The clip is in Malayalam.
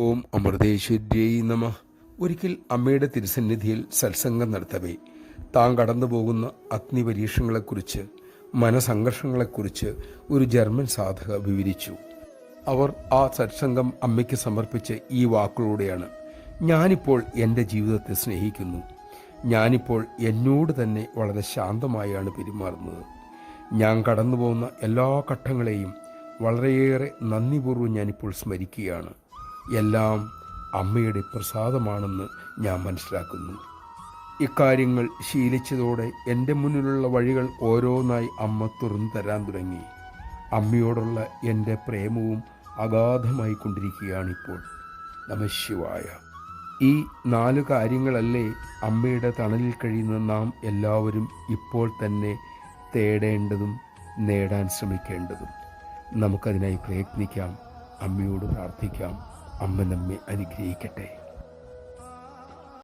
ഓം അമൃതേശ്വര്യൈ നമ. ഒരിക്കൽ അമ്മയുടെ തിരുസന്നിധിയിൽ സത്സംഗം നടത്തവേ താൻ കടന്നു പോകുന്ന അഗ്നിപരീക്ഷങ്ങളെക്കുറിച്ച്, മനസംഘർഷങ്ങളെക്കുറിച്ച് ഒരു ജർമ്മൻ സാധക വിവരിച്ചു. അവർ ആ സത്സംഗം അമ്മയ്ക്ക് സമർപ്പിച്ച ഈ വാക്കുകളോടെയാണ്: ഞാനിപ്പോൾ എൻ്റെ ജീവിതത്തെ സ്നേഹിക്കുന്നു. ഞാനിപ്പോൾ എന്നോട് തന്നെ വളരെ ശാന്തമായാണ് പെരുമാറുന്നത്. ഞാൻ കടന്നു പോകുന്ന എല്ലാ ഘട്ടങ്ങളെയും വളരെയേറെ നന്ദിപൂർവ്വം ഞാനിപ്പോൾ സ്മരിക്കുകയാണ്. എല്ലാം അമ്മയുടെ പ്രസാദമാണെന്ന് ഞാൻ മനസ്സിലാക്കുന്നു. ഇക്കാര്യങ്ങൾ ശീലിച്ചതോടെ എൻ്റെ മുന്നിലുള്ള വഴികൾ ഓരോന്നായി അമ്മ തുറന്നു തരാൻ തുടങ്ങി. അമ്മയോടുള്ള എൻ്റെ പ്രേമവും അഗാധമായി കൊണ്ടിരിക്കുകയാണിപ്പോൾ. നമഃശിവായ. ഈ 4 കാര്യങ്ങളല്ലേ അമ്മയുടെ തണലിൽ കഴിയുന്ന നാം എല്ലാവരും ഇപ്പോൾ തന്നെ തേടേണ്ടതും നേടാൻ ശ്രമിക്കേണ്ടതും. നമുക്കതിനായി പ്രയത്നിക്കാം, അമ്മയോട് പ്രാർത്ഥിക്കാം. അമ്മ നമ്മെ അനുഗ്രഹിക്കട്ടെ.